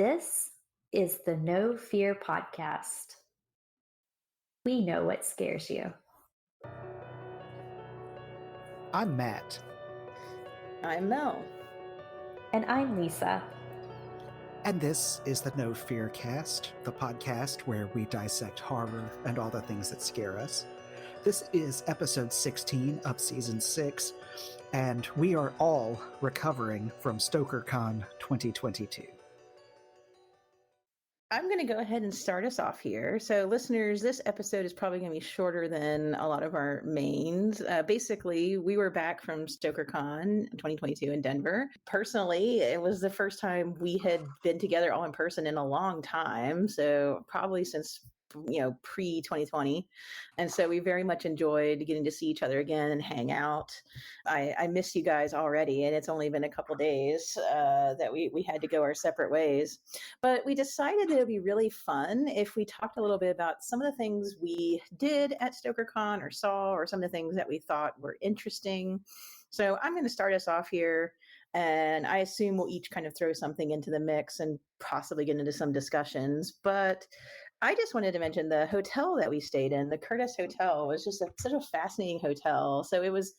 This is the No Fear Podcast. We know what scares you. I'm Matt. I'm Mel. And I'm Lisa. And this is the No Fear Cast, the podcast where we dissect horror and all the things that scare us. This is episode 16 of season 6, and we are all recovering from Stokercon 2022. I'm going to go ahead and start us off here. So, listeners, this episode is probably going to be shorter than a lot of our mains. Basically, we were back from Stokercon 2022 in Denver. Personally, it was the first time we had been together all in person in a long time. So, probably since pre-2020. And so we very much enjoyed getting to see each other again and hang out. I miss you guys already, and it's only been a couple days that we had to go our separate ways. But we decided that it would be really fun if we talked a little bit about some of the things we did at Stokercon or saw, or some of the things that we thought were interesting. So I'm going to start us off here. And I assume we'll each kind of throw something into the mix and possibly get into some discussions. But I just wanted to mention the hotel that we stayed in, the Curtis Hotel, was just such a fascinating hotel. So it was,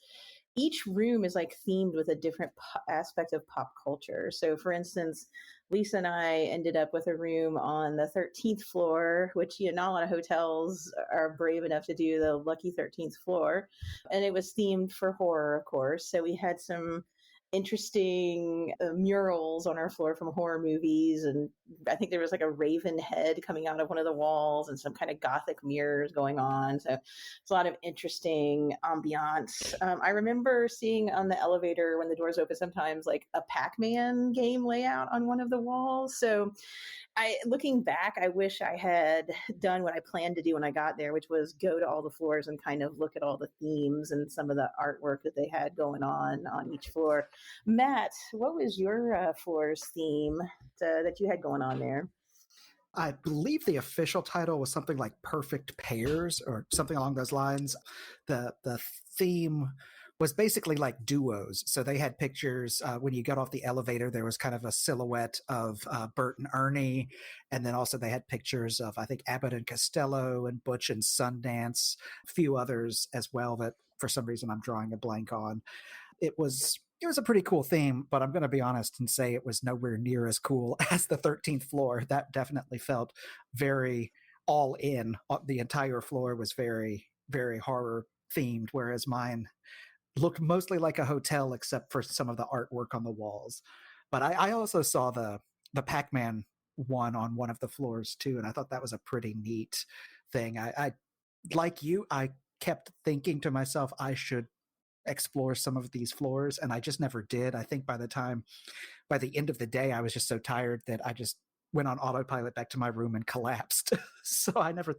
each room is like themed with a different aspect of pop culture. So for instance, Lisa and I ended up with a room on the 13th floor, which not a lot of hotels are brave enough to do, the lucky 13th floor. And it was themed for horror, of course. So we had some interesting murals on our floor from horror movies, and I think there was like a raven head coming out of one of the walls and some kind of gothic mirrors going on. So it's a lot of interesting ambiance. I remember seeing on the elevator when the doors open sometimes like a Pac-Man game layout on one of the walls. So looking back, I wish I had done what I planned to do when I got there, which was go to all the floors and kind of look at all the themes and some of the artwork that they had going on each floor. Matt, what was your floor's theme that you had going on there? I believe the official title was something like Perfect Pairs or something along those lines. The theme was basically like duos. So they had pictures when you got off the elevator, there was kind of a silhouette of Bert and Ernie. And then also they had pictures of, I think, Abbott and Costello and Butch and Sundance, a few others as well that for some reason I'm drawing a blank on. It was a pretty cool theme, but I'm going to be honest and say it was nowhere near as cool as the 13th floor. That definitely felt very all in. The entire floor was very, very horror themed, whereas mine looked mostly like a hotel except for some of the artwork on the walls. But I also saw the Pac-Man one on one of the floors too, and I thought that was a pretty neat thing. I like you, I kept thinking to myself I should explore some of these floors, and I just never did. I think by the end of the day, I was just so tired that I just went on autopilot back to my room and collapsed. So I never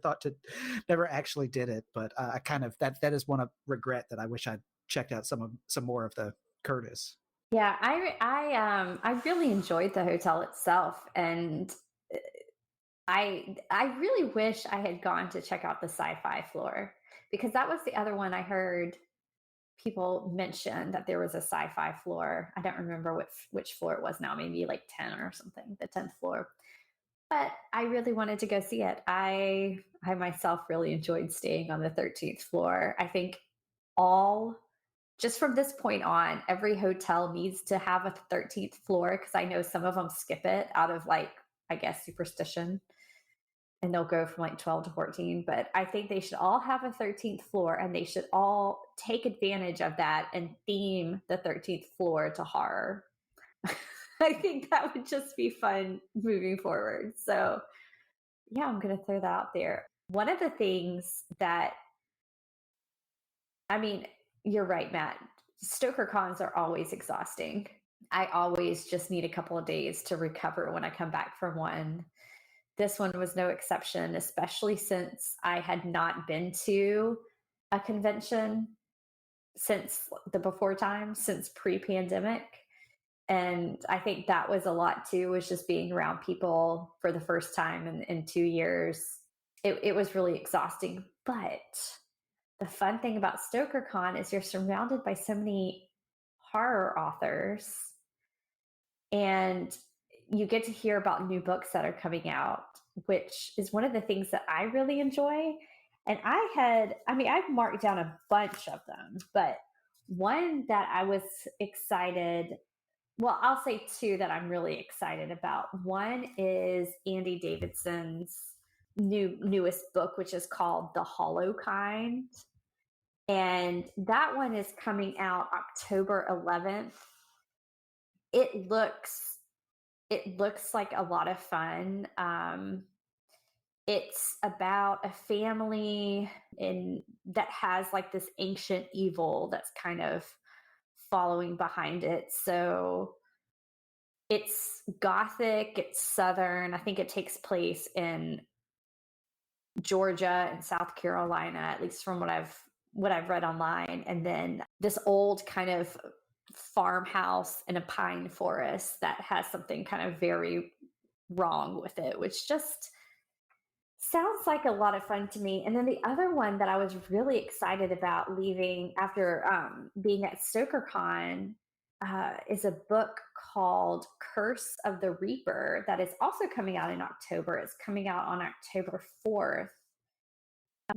actually did it. But I kind of that is one of regret that I wish I'd checked out some more of the Curtis. Yeah, I really enjoyed the hotel itself, and I really wish I had gone to check out the sci-fi floor, because that was the other one I heard people mention, that there was a sci-fi floor. I don't remember which floor it was now, maybe like 10 or something, the 10th floor. But I really wanted to go see it. I myself really enjoyed staying on the 13th floor. I think just from this point on, every hotel needs to have a 13th floor, because I know some of them skip it out of, like, I guess, superstition, and they'll go from like 12 to 14. But I think they should all have a 13th floor, and they should all take advantage of that and theme the 13th floor to horror. I think that would just be fun moving forward. So yeah, I'm going to throw that out there. One of the things that, I mean, you're right, Matt. Stokercons are always exhausting. I always just need a couple of days to recover when I come back from one. This one was no exception, especially since I had not been to a convention since the before time, since pre-pandemic. And I think that was a lot too, was just being around people for the first time in 2 years. It was really exhausting. But the fun thing about Stokercon is you're surrounded by so many horror authors, and you get to hear about new books that are coming out, which is one of the things that I really enjoy. And I've marked down a bunch of them, but one that I was excited, well, I'll say two that I'm really excited about. One is Andy Davidson's newest book, which is called The Hollow Kind. And that one is coming out October 11th. It looks like a lot of fun. It's about a family that has like this ancient evil that's kind of following behind it. So it's gothic, it's southern. I think it takes place in Georgia and South Carolina, at least from what I've read online. And then this old kind of farmhouse in a pine forest that has something kind of very wrong with it, which just sounds like a lot of fun to me. And then the other one that I was really excited about leaving after being at Stokercon is a book called Curse of the Reaper that is also coming out in October. It's coming out on October 4th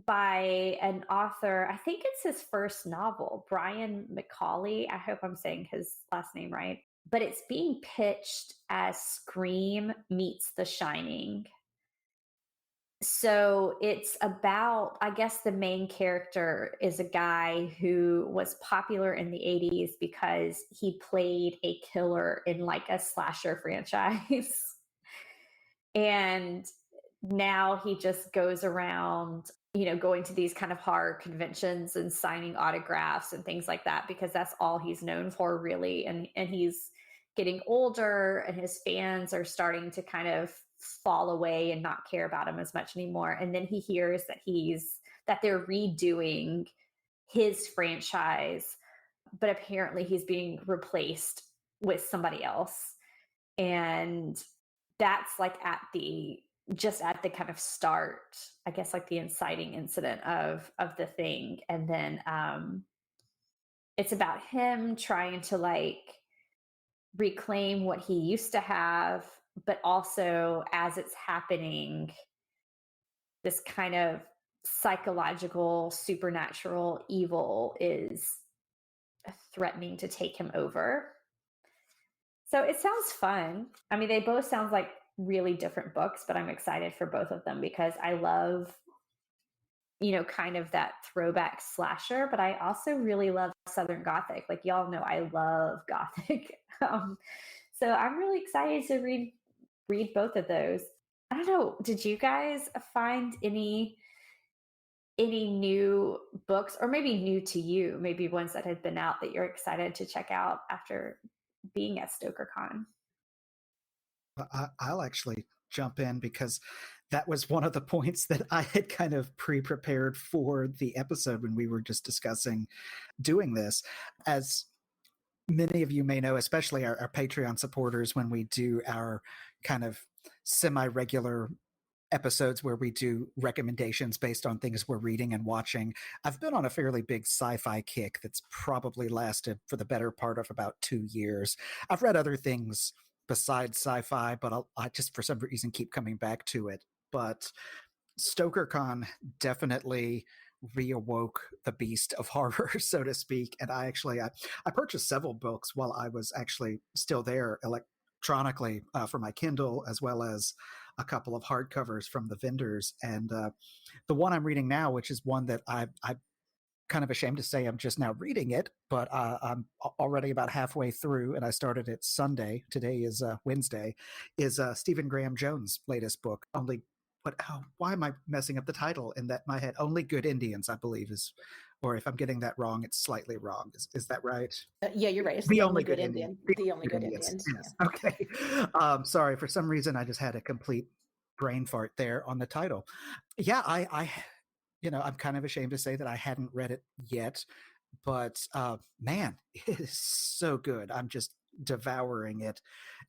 by an author. I think it's his first novel, Brian McCauley. I hope I'm saying his last name right. But it's being pitched as Scream meets The Shining. So it's about, I guess the main character is a guy who was popular in the 80s because he played a killer in like a slasher franchise. And now he just goes around, going to these kind of horror conventions and signing autographs and things like that, because that's all he's known for, really. And he's getting older, and his fans are starting to kind of fall away and not care about him as much anymore. And then he hears that they're redoing his franchise, but apparently he's being replaced with somebody else. And that's like at the kind of start, I guess, like the inciting incident of the thing. And then it's about him trying to like reclaim what he used to have, but also as it's happening, this kind of psychological supernatural evil is threatening to take him over. So it sounds fun. I mean, they both sound like really different books, but I'm excited for both of them because I love, kind of that throwback slasher, but I also really love Southern Gothic. Like, y'all know I love Gothic. So I'm really excited to read both of those. I don't know. Did you guys find any new books, or maybe new to you, maybe ones that had been out that you're excited to check out after being at Stokercon? I'll actually jump in because that was one of the points that I had kind of pre-prepared for the episode when we were just discussing doing this. As many of you may know, especially our Patreon supporters, when we do our kind of semi-regular episodes where we do recommendations based on things we're reading and watching, I've been on a fairly big sci-fi kick that's probably lasted for the better part of about 2 years. I've read other things besides sci-fi, but I just for some reason keep coming back to it. But StokerCon definitely reawoke the beast of horror, so to speak. And I purchased several books while I was actually still there electronically for my Kindle, as well as a couple of hardcovers from the vendors. And the one I'm reading now, which is one that I'm kind of ashamed to say I'm just now reading it, but I'm already about halfway through, and I started it Sunday. Today is Wednesday. Is Stephen Graham Jones' latest book. Why am I messing up the title in my head? Only Good Indians, I believe, is, or if I'm getting that wrong, it's slightly wrong. Is that right? Yeah, you're right. It's The Only Good Indian. The Only Good Indians. Yes. Yeah. Okay. Sorry, for some reason I just had a complete brain fart there on the title. Yeah, I'm kind of ashamed to say that I hadn't read it yet, but man, it is so good. I'm just devouring it,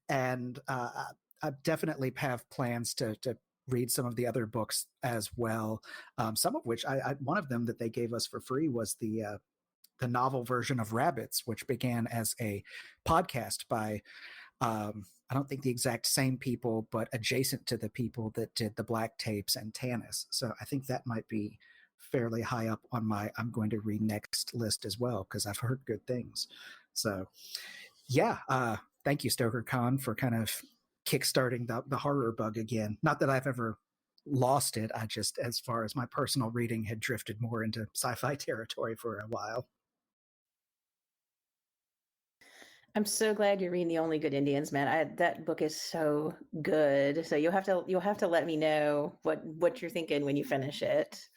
and I definitely have plans to read some of the other books as well. Some of which one of them that they gave us for free was the novel version of Rabbits, which began as a podcast by I don't think the exact same people, but adjacent to the people that did the Black Tapes and Tanis. So I think that might be fairly high up on my I'm going to read next list as well, because I've heard good things. So yeah, thank you, Stokercon, for kind of kickstarting the horror bug again. Not that I've ever lost it. I just, as far as my personal reading, had drifted more into sci-fi territory for a while. I'm so glad you're reading The Only Good Indians, man. That book is so good. So you'll have to let me know what you're thinking when you finish it.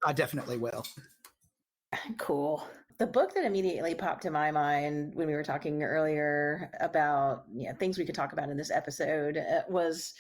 I definitely will. Cool. The book that immediately popped to my mind when we were talking earlier about things we could talk about in this episode was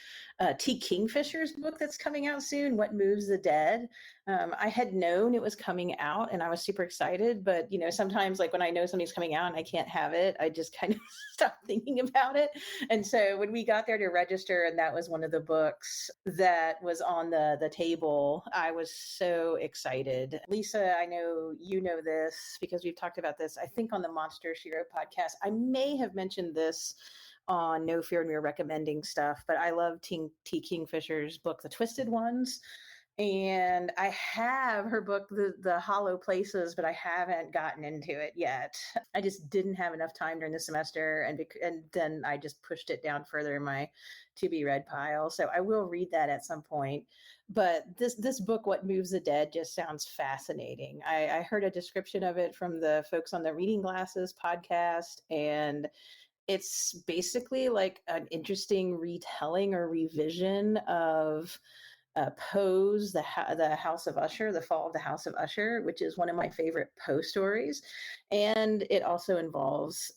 T. Kingfisher's book that's coming out soon, What Moves the Dead. I had known it was coming out and I was super excited, but sometimes like when I know something's coming out and I can't have it, I just kind of stop thinking about it. And so when we got there to register and that was one of the books that was on the table, I was so excited. Lisa, I know you know this because we've talked about this, I think on the Monster Shiro podcast. I may have mentioned this on No Fear when we were recommending stuff, but I love T. Kingfisher's book, The Twisted Ones. And I have her book, the Hollow Places, but I haven't gotten into it yet. I just didn't have enough time during the semester, and then I just pushed it down further in my to be read pile. So I will read that at some point. But this book, What Moves the Dead, just sounds fascinating. I heard a description of it from the folks on the Reading Glasses podcast, and it's basically like an interesting retelling or revision of Poe's the House of Usher, The Fall of the House of Usher, which is one of my favorite Poe stories. And it also involves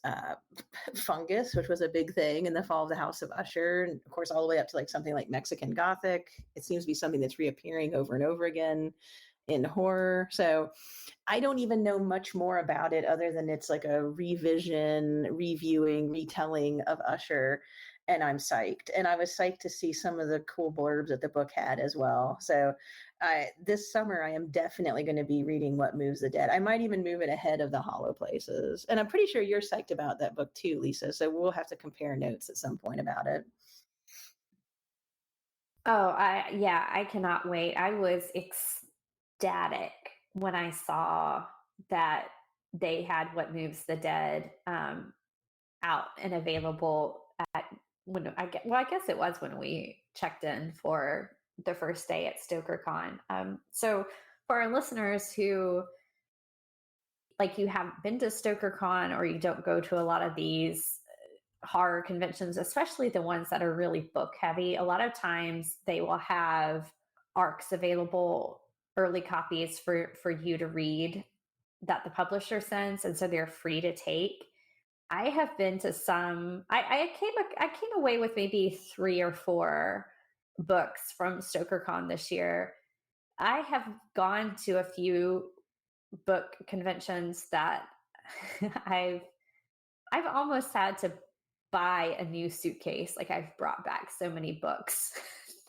fungus, which was a big thing in The Fall of the House of Usher. And of course, all the way up to like something like Mexican Gothic. It seems to be something that's reappearing over and over again in horror. So I don't even know much more about it other than it's like a revision, reviewing, retelling of Usher. And I'm psyched. And I was psyched to see some of the cool blurbs that the book had as well. So this summer, I am definitely going to be reading What Moves the Dead. I might even move it ahead of The Hollow Places. And I'm pretty sure you're psyched about that book too, Lisa. So we'll have to compare notes at some point about it. Oh, I cannot wait. I was ecstatic when I saw that they had What Moves the Dead out and available at I guess it was when we checked in for the first day at Stokercon. So for our listeners who like you haven't been to Stokercon or you don't go to a lot of these horror conventions, especially the ones that are really book heavy, a lot of times they will have ARCs available, early copies for you to read that the publisher sends, and so they're free to take. I have been to some. I came away with maybe 3 or 4 books from StokerCon this year. I have gone to a few book conventions that I've almost had to buy a new suitcase. Like I've brought back so many books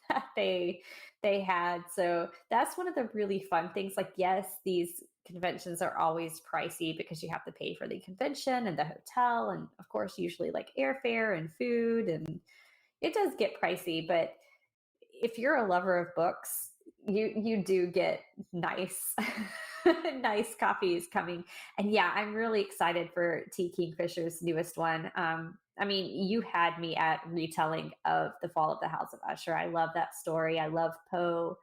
that they had. So that's one of the really fun things. Like, yes, these conventions are always pricey because you have to pay for the convention and the hotel, and of course, usually like airfare and food, and it does get pricey. But if you're a lover of books, you do get nice nice copies coming. And yeah, I'm really excited for T. Kingfisher's newest one. I mean, you had me at retelling of The Fall of the House of Usher. I love that story. I love Poe.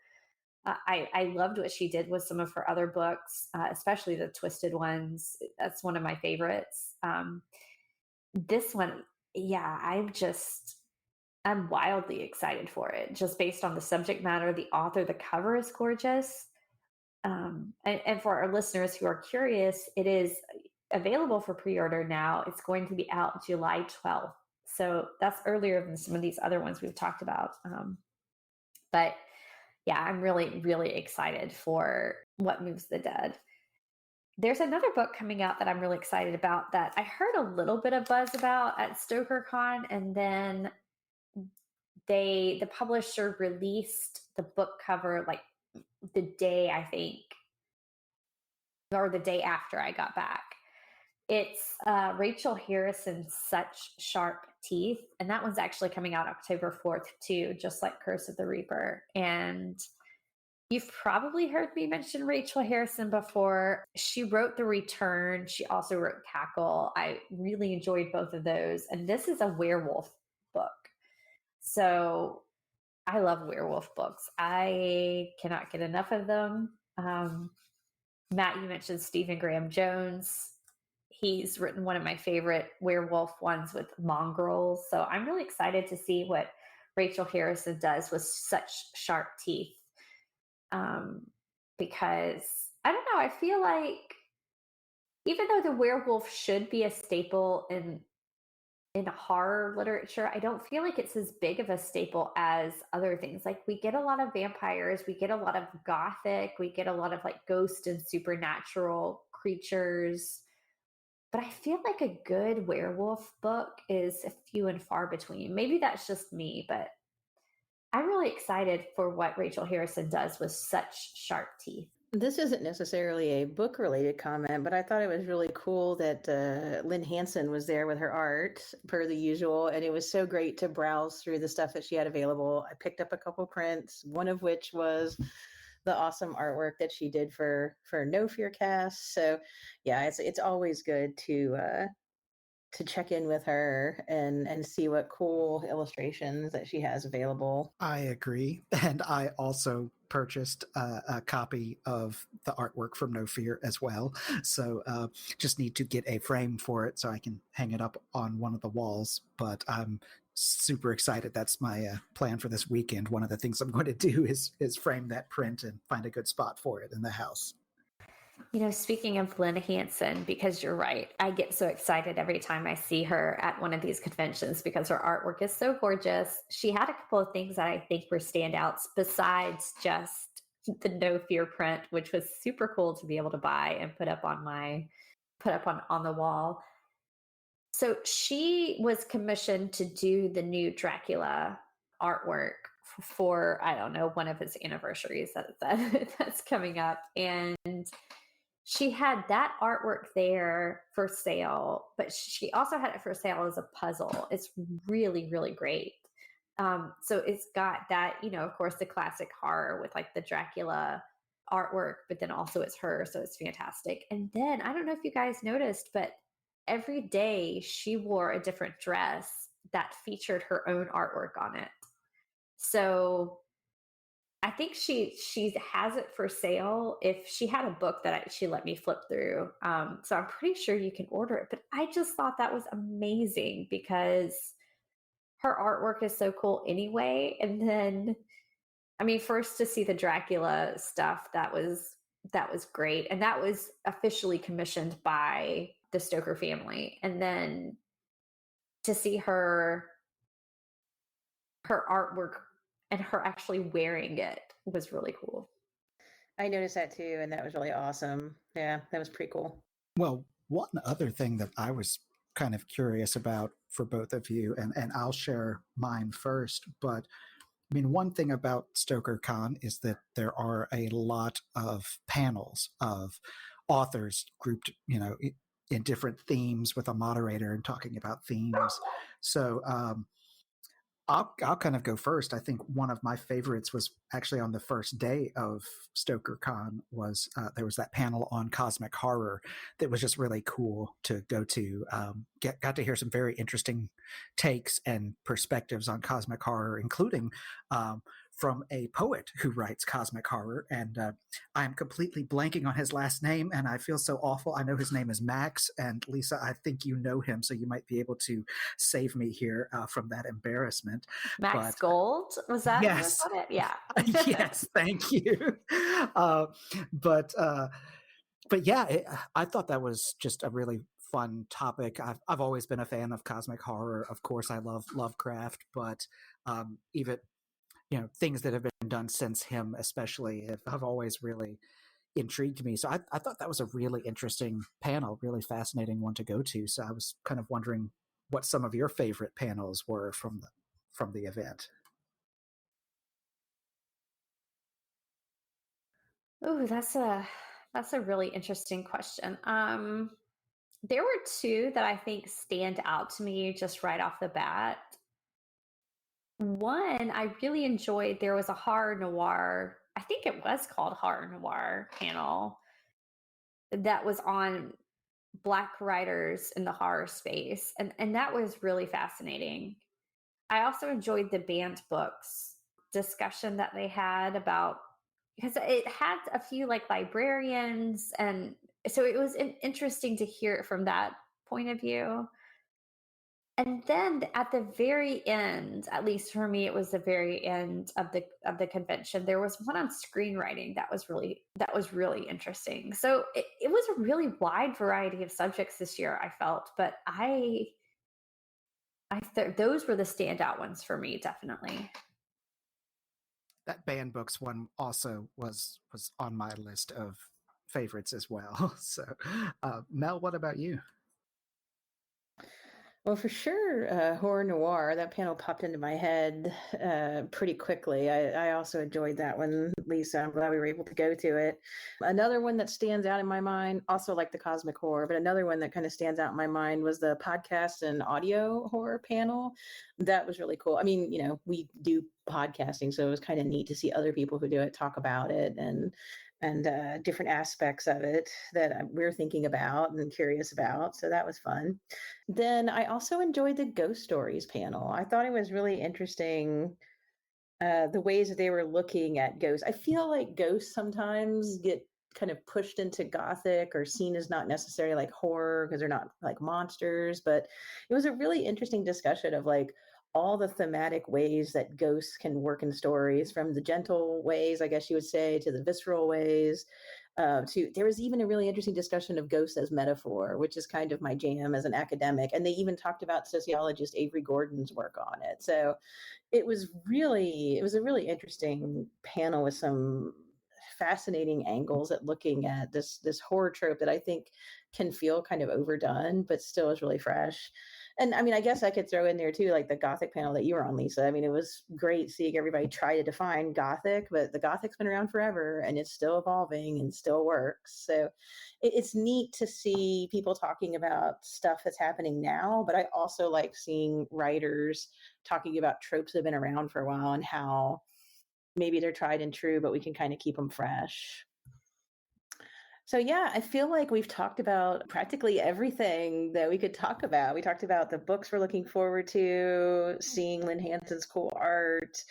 I loved what she did with some of her other books, especially the Twisted Ones. That's one of my favorites. This one, yeah, I'm wildly excited for it, just based on the subject matter, the author, the cover is gorgeous. And for our listeners who are curious, it is available for pre-order now. It's going to be out July 12th. So that's earlier than some of these other ones we've talked about. But yeah, I'm really, really excited for What Moves the Dead. There's another book coming out that I'm really excited about that I heard a little bit of buzz about at StokerCon, and then the publisher released the book cover like the day, I think, or the day after I got back. It's Rachel Harrison's Such Sharp teeth. And that one's actually coming out October 4th, too, just like Curse of the Reaper. And you've probably heard me mention Rachel Harrison before. She wrote The Return. She also wrote Cackle. I really enjoyed both of those. And this is a werewolf book. So I love werewolf books. I cannot get enough of them. Matt, you mentioned Stephen Graham Jones. He's written one of my favorite werewolf ones with Mongrels. So I'm really excited to see what Rachel Harrison does with such sharp teeth. Because I don't know, I feel like even though the werewolf should be a staple in horror literature, I don't feel like it's as big of a staple as other things. Like we get a lot of vampires, we get a lot of gothic, we get a lot of like ghost and supernatural creatures. But I feel like a good werewolf book is few and far between. Maybe that's just me, but I'm really excited for what Rachel Harrison does with such sharp teeth. This isn't necessarily a book related comment, but I thought it was really cool that Lynn Hansen was there with her art per the usual. And it was so great to browse through the stuff that she had available. I picked up a couple prints, one of which was the awesome artwork that she did for No Fear Cast. So yeah, it's always good to check in with her and see what cool illustrations that she has available. I agree. And I also purchased a copy of the artwork from No Fear as well. So just need to get a frame for it so I can hang it up on one of the walls. But I'm super excited. That's my plan for this weekend. One of the things I'm going to do is frame that print and find a good spot for it in the house. You know, speaking of Lynn Hansen, because you're right, I get so excited every time I see her at one of these conventions because her artwork is so gorgeous. She had a couple of things that I think were standouts besides just the No Fear print, which was super cool to be able to buy and put up on on the wall. So she was commissioned to do the new Dracula artwork for I don't know, one of his anniversaries that's coming up, and she had that artwork there for sale, but she also had it for sale as a puzzle. It's really, really great. So it's got that, you know, of course, the classic horror with like the Dracula artwork, but then also it's her. So it's fantastic. And then I don't know if you guys noticed, but every day she wore a different dress that featured her own artwork on it. So I think she has it for sale. If she had a book that she let me flip through, so I'm pretty sure you can order it. But I just thought that was amazing because her artwork is so cool anyway. And then, I mean, first to see the Dracula stuff that was great, and that was officially commissioned by the Stoker family. And then to see her artwork and her actually wearing it was really cool. I noticed that too, and that was really awesome. Yeah, that was pretty cool. Well, one other thing that I was kind of curious about for both of you, and I'll share mine first, but I mean, one thing about Stokercon is that there are a lot of panels of authors grouped, you know, in different themes with a moderator and talking about themes. So I'll kind of go first. I think one of my favorites was actually on the first day of StokerCon was there was that panel on cosmic horror that was just really cool to go to. Got to hear some very interesting takes and perspectives on cosmic horror, including from a poet who writes cosmic horror. And I'm completely blanking on his last name, and I feel so awful. I know his name is Max, and Lisa, I think you know him, so you might be able to save me here from that embarrassment. Max Gold, was that yes, who was on it? Yeah. yes, thank you. But yeah, I thought that was just a really fun topic. I've always been a fan of cosmic horror. Of course, I love Lovecraft, but even things that have been done since him, especially, have always really intrigued me. So I thought that was a really interesting panel, really fascinating one to go to. So I was kind of wondering what some of your favorite panels were from the event. Oh, that's a really interesting question. There were two that I think stand out to me just right off the bat. One, I really enjoyed, there was a horror noir, I think it was called horror noir panel that was on Black writers in the horror space. And that was really fascinating. I also enjoyed the banned books discussion that they had about, because it had a few like librarians, and so it was interesting to hear it from that point of view. And then at the very end, at least for me, it was the very end of the convention. There was one on screenwriting that was really interesting. So it was a really wide variety of subjects this year, I felt, but those were the standout ones for me, definitely. That banned books one also was on my list of favorites as well. So, Mel, what about you? Well, for sure, horror noir, that panel popped into my head pretty quickly. I also enjoyed that one, Lisa. I'm glad we were able to go to it. Another one that stands out in my mind, also like the cosmic horror, but another one that kind of stands out in my mind was the podcast and audio horror panel. That was really cool. I mean, we do podcasting, so it was kind of neat to see other people who do it talk about it and different aspects of it that we're thinking about and curious about. So that was fun. Then I also enjoyed the ghost stories panel. I thought it was really interesting, the ways that they were looking at ghosts. I feel like ghosts sometimes get kind of pushed into gothic or seen as not necessarily like horror because they're not like monsters, but it was a really interesting discussion of like all the thematic ways that ghosts can work in stories, from the gentle ways, I guess you would say, to the visceral ways. There was even a really interesting discussion of ghosts as metaphor, which is kind of my jam as an academic. And they even talked about sociologist Avery Gordon's work on it. So it was a really interesting panel with some fascinating angles at looking at this horror trope that I think can feel kind of overdone, but still is really fresh. And I mean, I guess I could throw in there too, like the Gothic panel that you were on, Lisa. I mean, it was great seeing everybody try to define Gothic, but the Gothic's been around forever and it's still evolving and still works. So it's neat to see people talking about stuff that's happening now, but I also like seeing writers talking about tropes that have been around for a while and how maybe they're tried and true, but we can kind of keep them fresh. So yeah, I feel like we've talked about practically everything that we could talk about. We talked about the books we're looking forward to, seeing Lynn Hanson's cool art,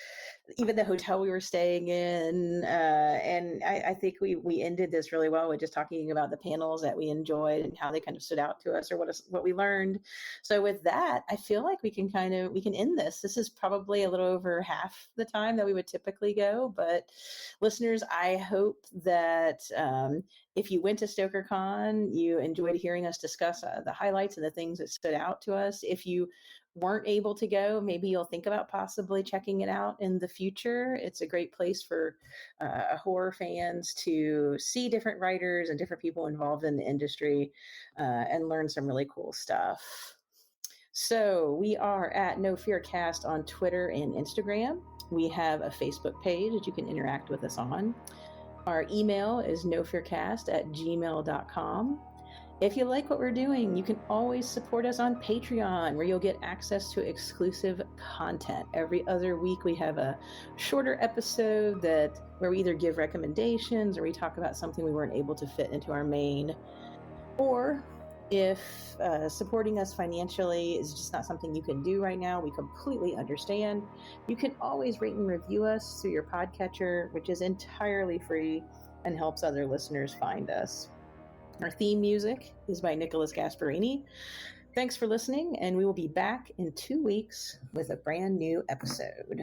even the hotel we were staying in. And I think we ended this really well with just talking about the panels that we enjoyed and how they kind of stood out to us, or what we learned. So with that, I feel like we can end this. This is probably a little over half the time that we would typically go. But listeners, I hope that if you went to Stokercon, you enjoyed hearing us discuss the highlights and the things that stood out to us. If you weren't able to go, maybe you'll think about possibly checking it out in the future. It's a great place for horror fans to see different writers and different people involved in the industry and learn some really cool stuff. So we are at No Fear Cast on Twitter and Instagram. We have a Facebook page that you can interact with us on. Our email is nofearcast@gmail.com. If you like what we're doing, you can always support us on Patreon, where you'll get access to exclusive content. Every other week, we have a shorter episode where we either give recommendations or we talk about something we weren't able to fit into our main. Or if supporting us financially is just not something you can do right now, we completely understand. You can always rate and review us through your podcatcher, which is entirely free and helps other listeners find us. Our theme music is by Nicholas Gasparini. Thanks for listening, and we will be back in 2 weeks with a brand new episode.